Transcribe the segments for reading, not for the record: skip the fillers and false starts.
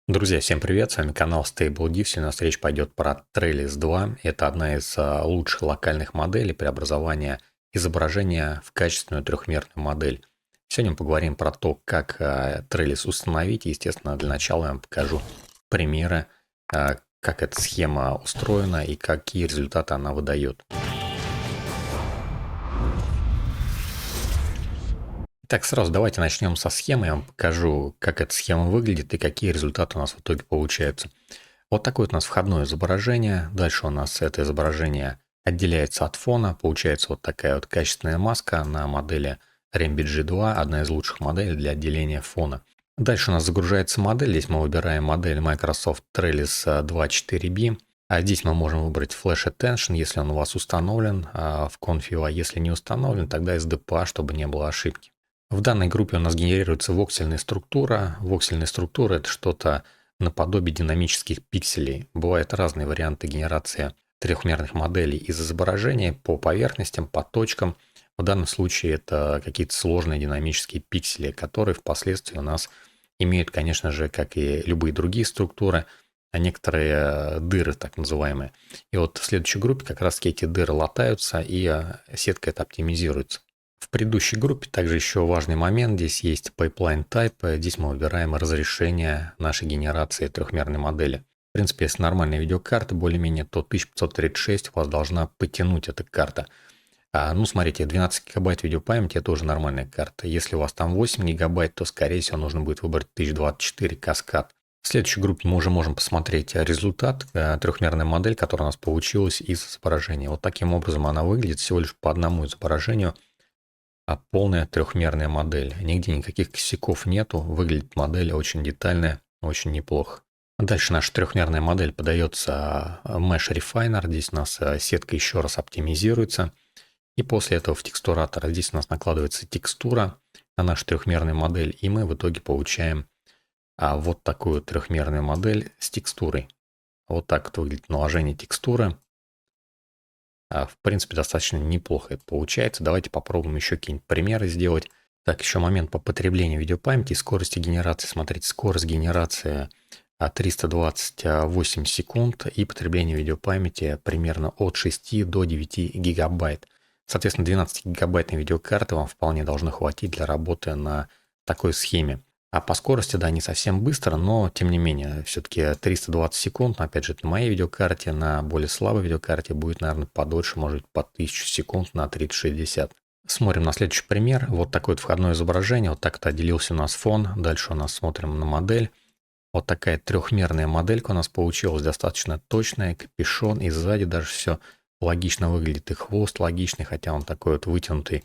Друзья, всем привет, с вами канал Stable Diff. Сегодня у нас речь пойдет про Trellis 2. Это одна из лучших локальных моделей преобразования изображения в качественную трехмерную модель. Сегодня мы поговорим про то, как Trellis установить. Естественно, для начала я вам покажу примеры, как эта схема устроена и какие результаты она выдает. Так, сразу давайте начнем со схемы. Я вам покажу, как эта схема выглядит и какие результаты у нас в итоге получаются. Вот такое вот у нас входное изображение. Дальше у нас это изображение отделяется от фона. Получается вот такая вот качественная маска на модели Rembi G2, одна из лучших моделей для отделения фона. Дальше у нас загружается модель. Здесь мы выбираем модель Microsoft Trellis 2.4b. А здесь мы можем выбрать Flash Attention, если он у вас установлен в Config, а если не установлен, тогда SDPA, чтобы не было ошибки. В данной группе у нас генерируется воксельная структура. Воксельная структура – это что-то наподобие динамических пикселей. Бывают разные варианты генерации трехмерных моделей из изображения по поверхностям, по точкам. В данном случае это какие-то сложные динамические пиксели, которые впоследствии у нас имеют, конечно же, как и любые другие структуры, некоторые дыры, так называемые. И вот в следующей группе как раз эти дыры латаются, и сетка это оптимизируется. В предыдущей группе также еще важный момент. Здесь есть Pipeline Type. Здесь мы выбираем разрешение нашей генерации трехмерной модели. В принципе, если нормальная видеокарта, более-менее, то 1536 у вас должна потянуть эта карта. Смотрите, 12 гигабайт видеопамяти – это уже нормальная карта. Если у вас там 8 гигабайт, то, скорее всего, нужно будет выбрать 1024 каскад. В следующей группе мы уже можем посмотреть результат, трехмерная модель, которая у нас получилась из изображения. Вот таким образом она выглядит всего лишь по одному изображению. Полная трехмерная модель. Нигде никаких косяков нету. Выглядит модель очень детальная, очень неплохо. Дальше наша трехмерная модель подается Mesh Refiner. Здесь у нас сетка еще раз оптимизируется. И после этого в текстуратор здесь у нас накладывается текстура на нашу трехмерную модель. И мы в итоге получаем вот такую трехмерную модель с текстурой. Вот так вот выглядит наложение текстуры. В принципе, достаточно неплохо это получается. Давайте попробуем еще какие-нибудь примеры сделать. Так, еще момент по потреблению видеопамяти и скорости генерации. Смотрите, скорость генерации 328 секунд и потребление видеопамяти примерно от 6 до 9 гигабайт. Соответственно, 12-гигабайтной видеокарты вам вполне должно хватить для работы на такой схеме. А по скорости, да, не совсем быстро, но тем не менее, все-таки 320 секунд, опять же, это на моей видеокарте, на более слабой видеокарте будет, наверное, подольше, может быть, по 1000 секунд на 3060. Смотрим на следующий пример. Вот такое вот входное изображение, вот так-то отделился у нас фон. Дальше у нас смотрим на модель. Вот такая трехмерная моделька у нас получилась, достаточно точная, капюшон, и сзади даже все логично выглядит, и хвост логичный, хотя он такой вот вытянутый,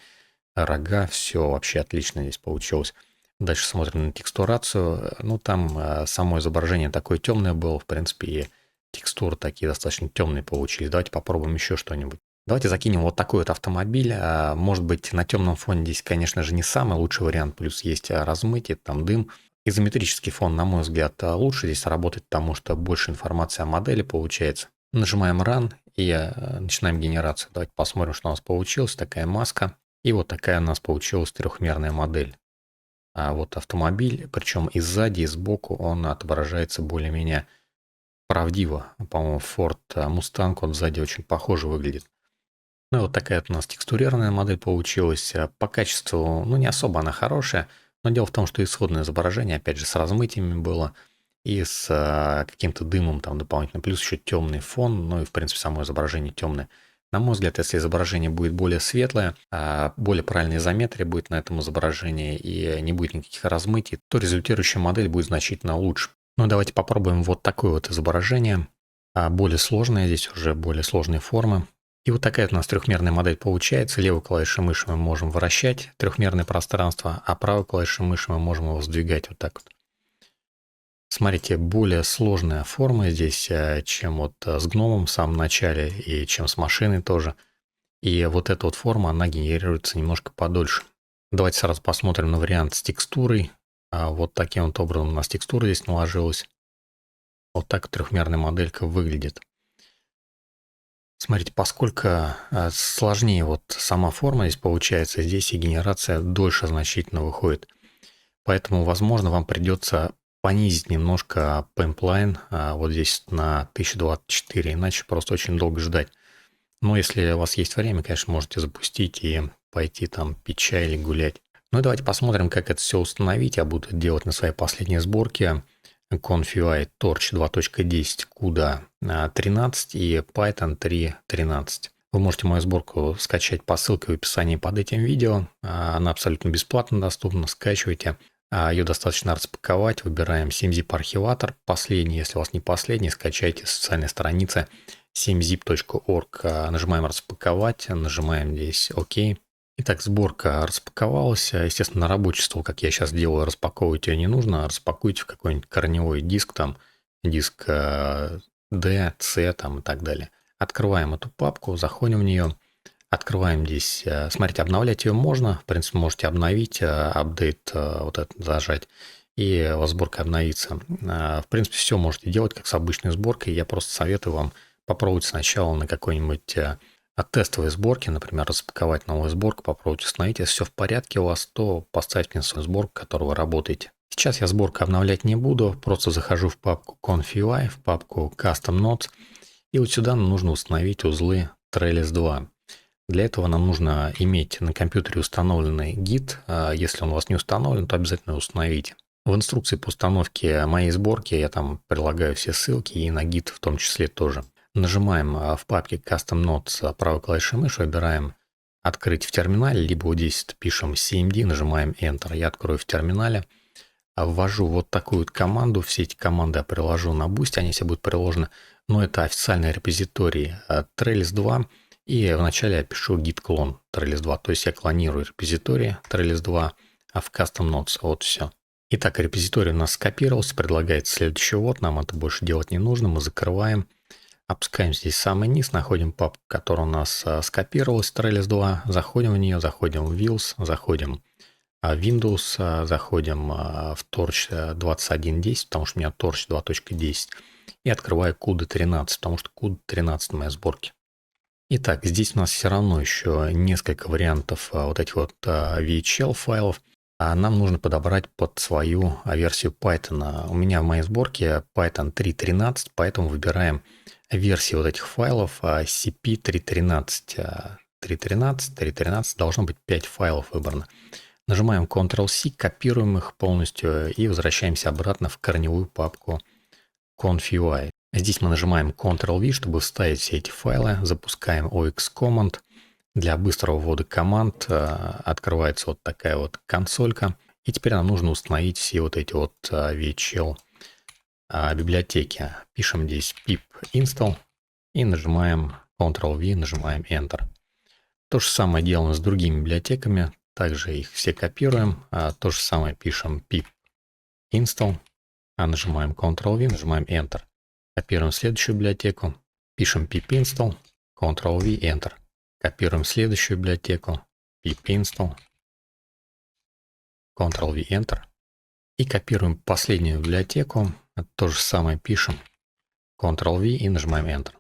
рога, все вообще отлично здесь получилось. Дальше смотрим на текстурацию. Там само изображение такое темное было, в принципе, и текстуры такие достаточно темные получились. Давайте попробуем еще что-нибудь. Давайте закинем вот такой вот автомобиль. Может быть, на темном фоне здесь, конечно же, не самый лучший вариант, плюс есть размытие, там дым. Изометрический фон, на мой взгляд, лучше здесь работать, потому что больше информации о модели получается. Нажимаем Run и начинаем генерацию. Давайте посмотрим, что у нас получилось. Такая маска. И вот такая у нас получилась трехмерная модель. Вот автомобиль, причем и сзади, и сбоку он отображается более-менее правдиво. По-моему, Ford Mustang, он сзади очень похоже выглядит. Ну и вот такая вот у нас текстурированная модель получилась. По качеству, не особо она хорошая, но дело в том, что исходное изображение, опять же, с размытиями было и с каким-то дымом там дополнительно, плюс еще темный фон, и в принципе само изображение темное. На мой взгляд, если изображение будет более светлое, более правильная изометрия будет на этом изображении и не будет никаких размытий, то результирующая модель будет значительно лучше. Давайте попробуем вот такое вот изображение. Более сложное, здесь уже более сложные формы. И вот такая у нас трехмерная модель получается. Левой клавишей мыши мы можем вращать трехмерное пространство, а правой клавишей мыши мы можем его сдвигать вот так вот. Смотрите, более сложная форма здесь, чем вот с гномом в самом начале и чем с машиной тоже. И вот эта вот форма, она генерируется немножко подольше. Давайте сразу посмотрим на вариант с текстурой. Вот таким вот образом у нас текстура здесь наложилась. Вот так трехмерная моделька выглядит. Смотрите, поскольку сложнее вот сама форма здесь получается, здесь и генерация дольше значительно выходит. Поэтому, возможно, вам придется понизить немножко пайплайн вот здесь на 1024, иначе просто очень долго ждать. Но если у вас есть время, конечно, можете запустить и пойти там пить чай или гулять. Ну и давайте посмотрим, как это все установить. Я буду это делать на своей последней сборке. ConfUI Torch 2.10 CUDA 13 и Python 3.13. Вы можете мою сборку скачать по ссылке в описании под этим видео. Она абсолютно бесплатно доступна, скачивайте. Ее достаточно распаковать. Выбираем 7-zip архиватор. Последний, если у вас не последний, скачайте с официальной страницы 7zip.org. Нажимаем распаковать, нажимаем здесь ОК. Итак, сборка распаковалась. Естественно, на рабочий стол, как я сейчас делаю, распаковывать ее не нужно. Распакуйте в какой-нибудь корневой диск, там диск D, C там, и так далее. Открываем эту папку, заходим в нее. Открываем здесь, смотрите, обновлять ее можно. В принципе, можете обновить, апдейт вот это зажать, и у вас сборка обновится. В принципе, все можете делать, как с обычной сборкой. Я просто советую вам попробовать сначала на какой-нибудь тестовой сборке, например, распаковать новую сборку, попробовать установить. Если все в порядке у вас, то поставьте мне свою сборку, в которой вы работаете. Сейчас я сборку обновлять не буду, просто захожу в папку ConfUI, в папку Custom Nodes, и вот сюда нам нужно установить узлы Trellis 2. Для этого нам нужно иметь на компьютере установленный гид. Если он у вас не установлен, то обязательно установите. В инструкции по установке моей сборки я там прилагаю все ссылки и на гид в том числе тоже. Нажимаем в папке Custom Nodes правой клавишей мыши, выбираем «Открыть в терминале», либо вот здесь пишем CMD, нажимаем Enter. Я открою в терминале, ввожу вот такую вот команду. Все эти команды я приложу на Boosty, они все будут приложены. Но это официальный репозиторий Trellis 2. И вначале я пишу git clone Trellis 2. То есть я клонирую репозиторий Trellis 2 в Custom Nodes. Вот все. Итак, репозиторий у нас скопировался. Предлагается следующий вот. Нам это больше делать не нужно. Мы закрываем. Опускаем здесь самый низ, находим папку, которая у нас скопировалась, Trellis 2, заходим в нее, заходим в Wheels, заходим в Windows, заходим в Torch 2110, потому что у меня Torch 2.10, и открываю CUDA 13, потому что CUDA 13 в моей сборке. Итак, здесь у нас все равно еще несколько вариантов вот этих вот VHL файлов. Нам нужно подобрать под свою версию Python. У меня в моей сборке Python 3.13, поэтому выбираем версии вот этих файлов CP 3.13. 3.13 должно быть 5 файлов выбрано. Нажимаем Ctrl-C, копируем их полностью и возвращаемся обратно в корневую папку ConfUI. Здесь мы нажимаем Ctrl-V, чтобы вставить все эти файлы. Запускаем OX Command. Для быстрого ввода команд открывается вот такая вот консолька. И теперь нам нужно установить все вот эти вот VHL библиотеки. Пишем здесь pip install и нажимаем Ctrl-V, нажимаем Enter. То же самое делаем с другими библиотеками. Также их все копируем. То же самое пишем pip install, нажимаем Ctrl-V, нажимаем Enter. Копируем следующую библиотеку, пишем pip install, Ctrl-V, Enter. Копируем следующую библиотеку, pip install, Ctrl-V, Enter. И копируем последнюю библиотеку. То же самое пишем, Ctrl-V и нажимаем Enter.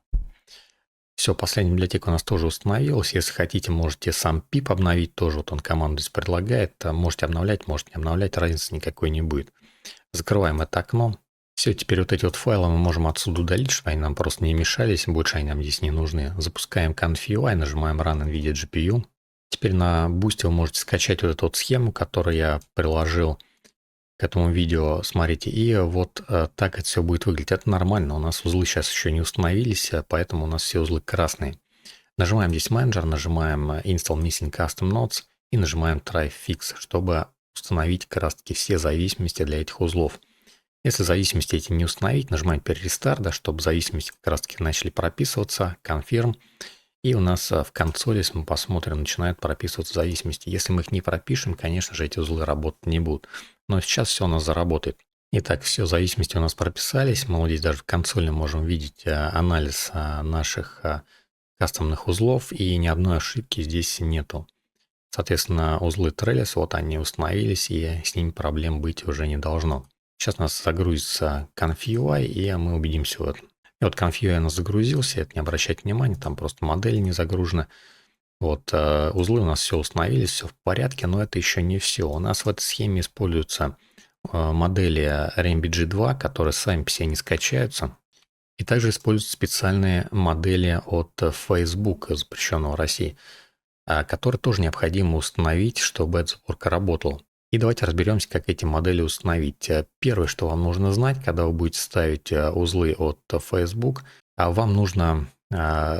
Все, последняя библиотека у нас тоже установилась. Если хотите, можете сам pip обновить. Тоже вот он команду здесь предлагает. Можете обновлять, можете не обновлять. Разницы никакой не будет. Закрываем это окно. Все, теперь вот эти вот файлы мы можем отсюда удалить, чтобы они нам просто не мешались. Больше они нам здесь не нужны. Запускаем ConfUI, нажимаем Run NVIDIA GPU. Теперь на Boosty вы можете скачать вот эту вот схему, которую я приложил к этому видео. Смотрите, и вот так это все будет выглядеть. Это нормально. У нас узлы сейчас еще не установились, поэтому у нас все узлы красные. Нажимаем здесь менеджер, нажимаем Install Missing Custom Nodes и нажимаем Try Fix, чтобы установить как раз таки все зависимости для этих узлов. Если зависимости эти не установить, нажимаем теперь Restart, да, чтобы зависимости как раз таки начали прописываться, Confirm. И у нас в консоли, если мы посмотрим, начинают прописываться зависимости. Если мы их не пропишем, конечно же, эти узлы работать не будут. Но сейчас все у нас заработает. Итак, все зависимости у нас прописались. Мы вот здесь даже в консоли можем видеть анализ наших кастомных узлов. И ни одной ошибки здесь нету. Соответственно, узлы Trellis, вот они установились, и с ними проблем быть уже не должно. Сейчас у нас загрузится ConfUI, и мы убедимся в этом. И вот ConfUI у нас загрузился, это не обращайте внимания, там просто модель не загружена. Вот узлы у нас все установились, все в порядке, но это еще не все. У нас в этой схеме используются модели RMBG 2, которые сами по себе не скачаются. И также используют специальные модели от Facebook, запрещенного в России, которые тоже необходимо установить, чтобы эта сборка работала. И давайте разберемся, как эти модели установить. Первое, что вам нужно знать, когда вы будете ставить узлы от Facebook, вам нужно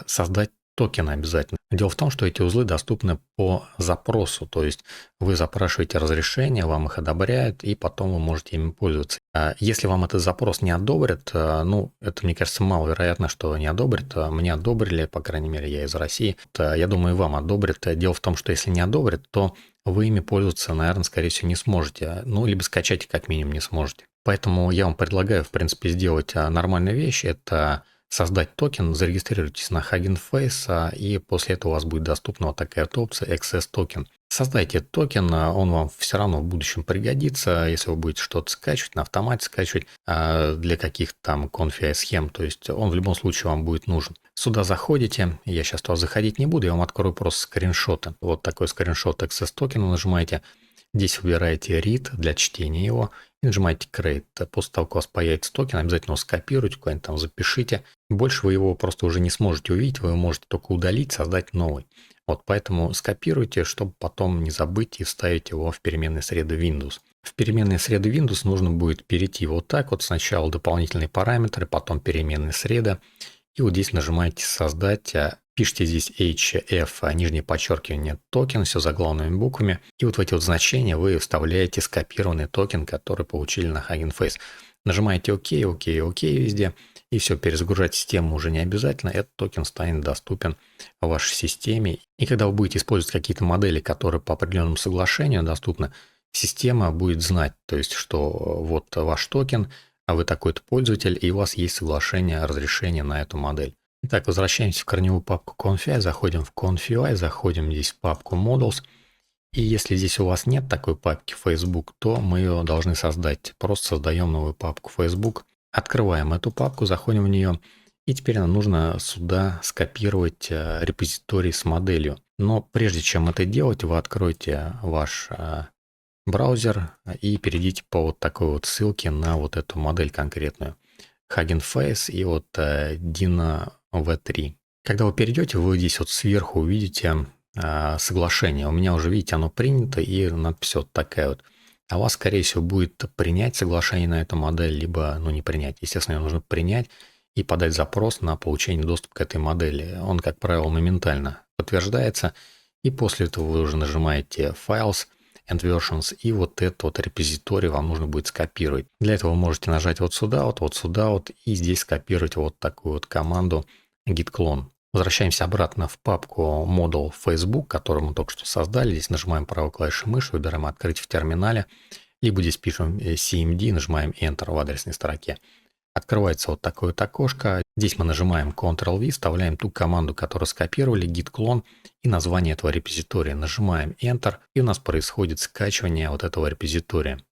создать токены обязательно. Дело в том, что эти узлы доступны по запросу, то есть вы запрашиваете разрешение, вам их одобряют, и потом вы можете ими пользоваться. Если вам этот запрос не одобрят, это, мне кажется, маловероятно, что не одобрят. Мне одобрили, по крайней мере, я из России. Я думаю, и вам одобрят. Дело в том, что если не одобрят, то вы ими пользоваться, наверное, скорее всего, не сможете. Либо скачать как минимум не сможете. Поэтому я вам предлагаю, в принципе, сделать нормальную вещь. Это создать токен, зарегистрируйтесь на Hugging Face, и после этого у вас будет доступна вот такая вот опция Access Token. Создайте этот токен, он вам все равно в будущем пригодится, если вы будете что-то скачивать, на автомате скачивать для каких-то там конфи-схем, то есть он в любом случае вам будет нужен. Сюда заходите, я сейчас туда заходить не буду, я вам открою просто скриншоты. Вот такой скриншот Access Token нажимаете. Здесь выбираете read для чтения его и нажимаете create. После того, как у вас появится токен, обязательно его скопируйте, куда-нибудь там запишите. Больше вы его просто уже не сможете увидеть, вы можете только удалить, создать новый. Вот поэтому скопируйте, чтобы потом не забыть и вставить его в переменные среды Windows. В переменные среды Windows нужно будет перейти вот так вот. Сначала дополнительные параметры, потом переменные среды. И вот здесь нажимаете «Создать». Пишите здесь HF, нижнее подчеркивание, токен, все заглавными буквами. И вот в эти вот значения вы вставляете скопированный токен, который получили на Hugging Face. Нажимаете ОК, ОК, ОК везде. И все, перезагружать систему уже не обязательно. Этот токен станет доступен в вашей системе. И когда вы будете использовать какие-то модели, которые по определенному соглашению доступны, система будет знать, то есть, что вот ваш токен, а вы такой-то пользователь, и у вас есть соглашение, разрешение на эту модель. Итак, возвращаемся в корневую папку Confi, заходим в Confi, заходим здесь в папку Models. И если здесь у вас нет такой папки Facebook, то мы ее должны создать. Просто создаем новую папку Facebook, открываем эту папку, заходим в нее. И теперь нам нужно сюда скопировать репозиторий с моделью. Но прежде чем это делать, вы откроете ваш браузер и перейдите по вот такой вот ссылке на вот эту модель конкретную. Hugging Face и вот Dino V3. Когда вы перейдете, вы здесь вот сверху увидите соглашение. У меня уже, видите, оно принято и надпись вот такая вот. А у вас, скорее всего, будет принять соглашение на эту модель, либо не принять. Естественно, ее нужно принять и подать запрос на получение доступа к этой модели. Он, как правило, моментально подтверждается. И после этого вы уже нажимаете Files and Versions, и вот этот вот репозиторий вам нужно будет скопировать. Для этого вы можете нажать вот сюда, и здесь скопировать вот такую вот команду git clone. Возвращаемся обратно в папку Model Facebook, которую мы только что создали. Здесь нажимаем правой клавишей мыши, выбираем «Открыть в терминале», либо здесь пишем CMD, нажимаем Enter в адресной строке. Открывается вот такое вот окошко. Здесь мы нажимаем Ctrl-V, вставляем ту команду, которую скопировали, git clone, и название этого репозитория. Нажимаем Enter, и у нас происходит скачивание вот этого репозитория.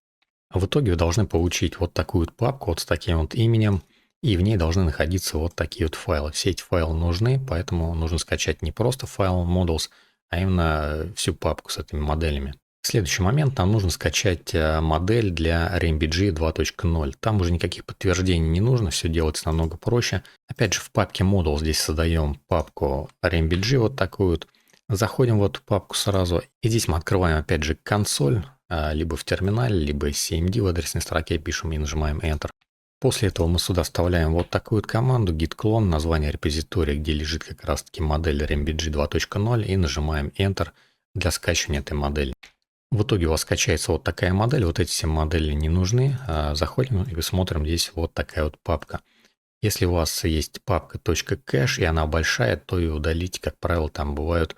В итоге вы должны получить вот такую вот папку вот с таким вот именем, и в ней должны находиться вот такие вот файлы. Все эти файлы нужны, поэтому нужно скачать не просто файл Models, а именно всю папку с этими моделями. В следующий момент нам нужно скачать модель для RMBG 2.0. Там уже никаких подтверждений не нужно, все делается намного проще. Опять же, в папке Model здесь создаем папку RMBG вот такую вот. Заходим в эту папку сразу, и здесь мы открываем опять же консоль, либо в терминале, либо CMD в адресной строке пишем и нажимаем Enter. После этого мы сюда вставляем вот такую вот команду git clone, название репозитория, где лежит как раз таки модель RMBG 2.0, и нажимаем Enter для скачивания этой модели. В итоге у вас скачается вот такая модель, вот эти все модели не нужны. Заходим и смотрим, здесь вот такая вот папка. Если у вас есть папка .cache и она большая, то ее удалите, как правило, там бывают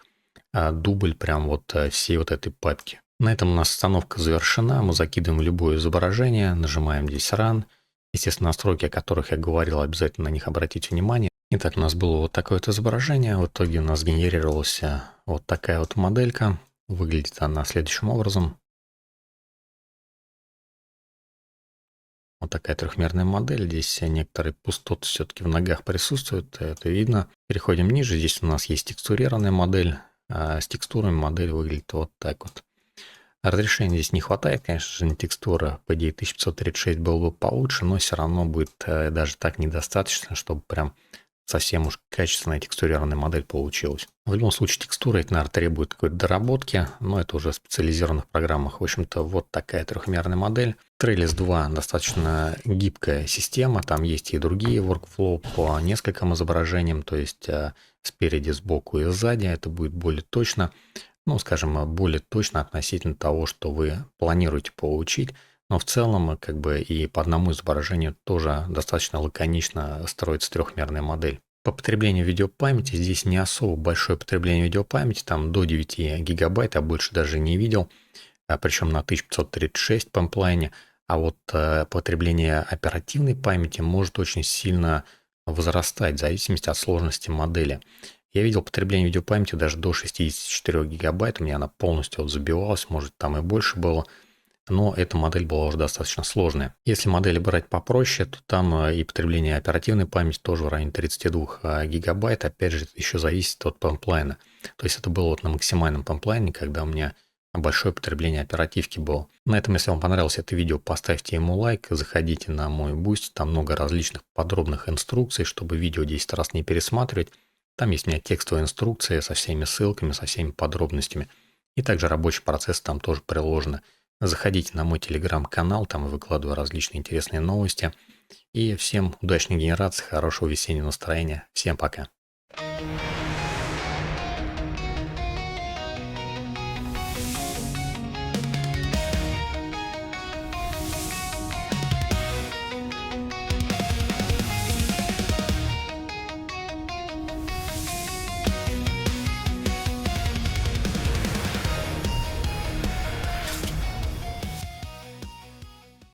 дубль прям вот всей вот этой папки. На этом у нас установка завершена, мы закидываем любое изображение, нажимаем здесь Run. Естественно, настройки, о которых я говорил, обязательно на них обратите внимание. Итак, у нас было вот такое вот изображение, в итоге у нас генерировалась вот такая вот моделька. Выглядит она следующим образом. Вот такая трехмерная модель. Здесь некоторые пустоты все-таки в ногах присутствуют. Это видно. Переходим ниже. Здесь у нас есть текстурированная модель. С текстурами модель выглядит вот так вот. Разрешения здесь не хватает, конечно же, на текстура. По идее, 1536 было бы получше, но все равно будет даже так недостаточно, чтобы прям совсем уж качественная текстурированная модель получилась. В любом случае, текстура, это, наверное, требует какой-то доработки, но это уже в специализированных программах. В общем-то, вот такая трехмерная модель. Trellis 2 достаточно гибкая система, там есть и другие workflow по нескольким изображениям, то есть спереди, сбоку и сзади. Это будет более точно, ну, скажем, более точно относительно того, что вы планируете получить. Но в целом, как бы и по одному изображению тоже достаточно лаконично строится трехмерная модель. По потреблению видеопамяти здесь не особо большое потребление видеопамяти, там до 9 гигабайт, я больше даже не видел, причем на 1536 памплайне. А вот потребление оперативной памяти может очень сильно возрастать в зависимости от сложности модели. Я видел потребление видеопамяти даже до 64 гигабайт, у меня она полностью вот забивалась, может там и больше было. Но эта модель была уже достаточно сложная. Если модели брать попроще, то там и потребление оперативной памяти тоже в районе 32 гигабайт. Опять же, это еще зависит от памплайна. То есть это было вот на максимальном памплайне, когда у меня большое потребление оперативки было. На этом, если вам понравилось это видео, поставьте ему лайк, заходите на мой Boosty, там много различных подробных инструкций, чтобы видео 10 раз не пересматривать. Там есть у меня текстовая инструкция со всеми ссылками, со всеми подробностями. И также рабочий процесс там тоже приложено. Заходите на мой телеграм-канал, там я выкладываю различные интересные новости. И всем удачной генерации, хорошего весеннего настроения. Всем пока.